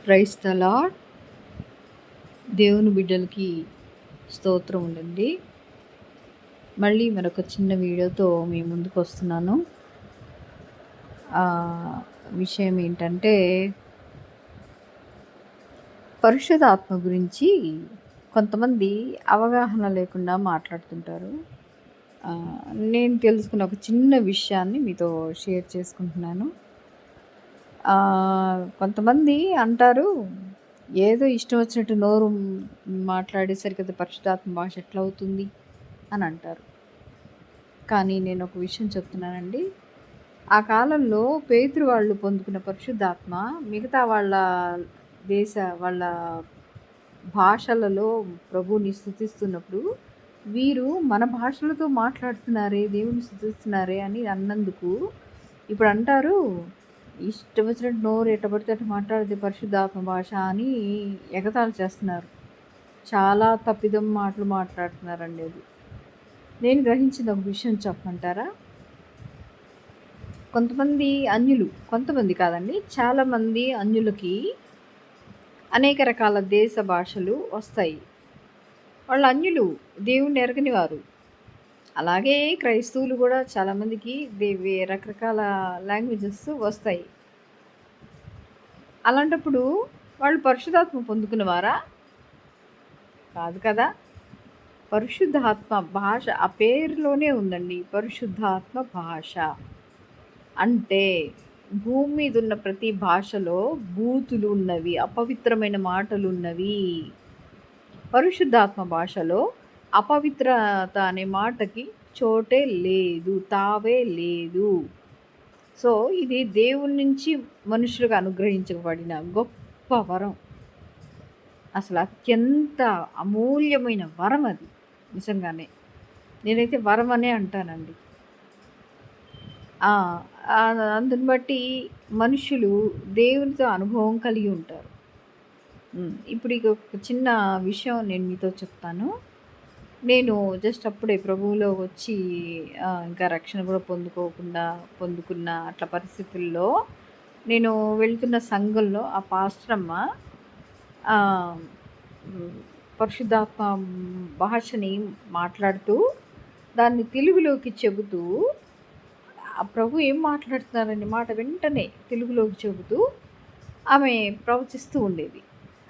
Praise the lord. దేవుని బిడ్డలకి స్తోత్రం ఉండండి. మళ్ళీ మరొక చిన్న వీడియోతో మీ ముందుకు వస్తున్నాను. విషయం ఏంటంటే పరిశుద్ధాత్మ గురించి కొంతమంది అవగాహన లేకుండా మాట్లాడుతుంటారు. నేను తెలుసుకున్న ఒక చిన్న విషయాన్ని మీతో షేర్ చేసుకుంటున్నాను. కొంతమంది అంటారు, ఏదో ఇష్టం వచ్చినట్టు నోరు మాట్లాడేసరికి అది పరిశుద్ధాత్మ భాష ఎట్లా అవుతుంది అని అంటారు. కానీ నేను ఒక విషయం చెప్తున్నానండి. ఆ కాలంలో పేతురు వాళ్ళు పొందుకున్న పరిశుద్ధాత్మ మిగతా వాళ్ళ వాళ్ళ భాషలలో ప్రభువుని స్తుతిస్తున్నప్పుడు వీరు మన భాషలతో మాట్లాడుతున్నారే, దేవుని స్తుతిస్తున్నారే అని అన్నందుకు ఇప్పుడు అంటారు, ఇష్టం వచ్చినట్టు నోరు ఎట్టబడితే అట్లా మాట్లాడితే పరిశుద్ధాత్మ భాష అని ఎగతాళి చేస్తున్నారు. చాలా తప్పిదం మాటలు మాట్లాడుతున్నారండి. అది నేను గ్రహించిన ఒక విషయం చెప్పమంటారా? కొంతమంది అన్యులు, కొంతమంది కాదండి, చాలామంది అన్యులకి అనేక రకాల దేశ భాషలు వస్తాయి. వాళ్ళు అన్యులు, దేవుణ్ణి ఎరగని వారు. అలాగే క్రైస్తవులు కూడా చాలామందికి రకరకాల లాంగ్వేజెస్ వస్తాయి. అలాంటప్పుడు వాళ్ళు పరిశుద్ధాత్మ పొందుకున్నవారా? కాదు కదా. పరిశుద్ధాత్మ భాష ఆ పేరులోనే ఉందండి. పరిశుద్ధాత్మ భాష అంటే భూమి మీద ఉన్న ప్రతి భాషలో బూతులు ఉన్నవి, అపవిత్రమైన మాటలు ఉన్నవి. పరిశుద్ధాత్మ భాషలో అపవిత్రత అనే మాటకి చోటే లేదు, తావే లేదు. సో ఇది దేవుని నుంచి మనుషులకు అనుగ్రహించబడిన గొప్ప వరం. అసలు అత్యంత అమూల్యమైన వరం అది. నిజంగానే నేనైతే వరం అనే అంటానండి. అందుని బట్టి మనుషులు దేవునితో అనుభవం కలిగి ఉంటారు. ఇప్పుడు ఇక ఒక చిన్న విషయం నేను మీతో చెప్తాను. నేను జస్ట్ అప్పుడే ప్రభువులో వచ్చి ఇంకా రక్షణ కూడా పొందుకున్న అట్లా పరిస్థితుల్లో నేను వెళ్తున్న సంఘంలో ఆ పాస్టరమ్మ పరిశుద్ధాత్మ భాషని మాట్లాడుతూ దాన్ని తెలుగులోకి చెబుతూ, ఆ ప్రభు ఏం మాట్లాడుతున్నారని మాట వెంటనే తెలుగులోకి చెబుతూ ఆమె ప్రవచిస్తూ ఉండేది.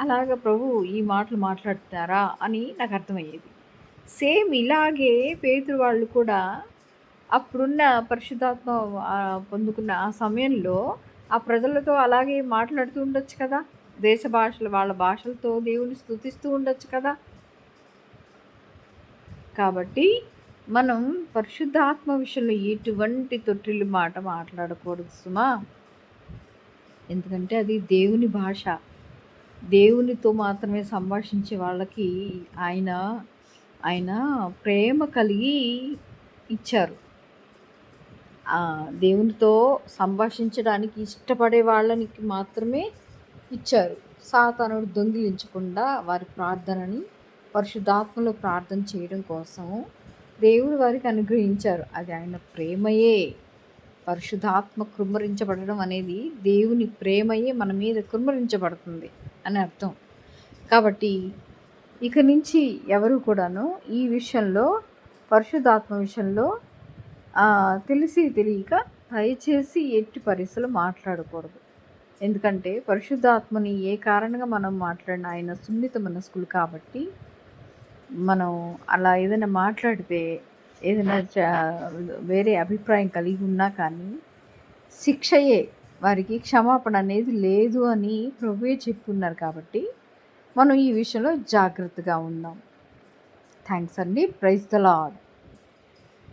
అలాగ ప్రభు ఈ మాటలు మాట్లాడుతున్నారా అని నాకు అర్థమయ్యేది. సేమ్ ఇలాగే పేతురు వాళ్ళు కూడా అప్పుడున్న పరిశుద్ధాత్మ పొందుకున్న ఆ సమయంలో ఆ ప్రజలతో అలాగే మాట్లాడుతూ ఉండొచ్చు కదా. దేశ భాషలు, వాళ్ళ భాషలతో దేవుని స్తుతిస్తూ ఉండొచ్చు కదా. కాబట్టి మనం పరిశుద్ధాత్మ విషయంలో ఎటువంటి తొట్టిల్లు మాట మాట్లాడకూడదు సుమా. ఎందుకంటే అది దేవుని భాష. దేవునితో మాత్రమే సంభాషించే వాళ్ళకి ఆయన ప్రేమ కలిగి ఇచ్చారు. దేవునితో సంభాషించడానికి ఇష్టపడే వాళ్ళనికి మాత్రమే ఇచ్చారు. సాతానుడు దొంగిలించకుండా వారి ప్రార్థనని పరిశుద్ధాత్మలో ప్రార్థన చేయడం కోసం దేవుడు వారికి అనుగ్రహించారు. అది ఆయన ప్రేమయే. పరిశుద్ధాత్మ కృమ్మరించబడడం అనేది దేవుని ప్రేమయే మన మీద కృమ్మరించబడుతుంది అని అర్థం. కాబట్టి ఇక నుంచి ఎవరు కూడాను ఈ విషయంలో, పరిశుద్ధాత్మ విషయంలో తెలిసి తెలియక దయచేసి ఎట్టి పరిస్థితులు మాట్లాడకూడదు. ఎందుకంటే పరిశుద్ధాత్మని ఏ కారణంగా మనం మాట్లాడిన ఆయన సున్నిత మనస్కులు కాబట్టి మనం అలా ఏదైనా మాట్లాడితే, ఏదైనా వేరే అభిప్రాయం కలిగి ఉన్నా కానీ శిక్షయే, వారికి క్షమాపణ అనేది లేదు అని ప్రభువే చెప్పున్నారు. కాబట్టి మనం ఈ విషయంలో జాగ్రత్తగా ఉందాం. థ్యాంక్స్ అండి. Praise the lord.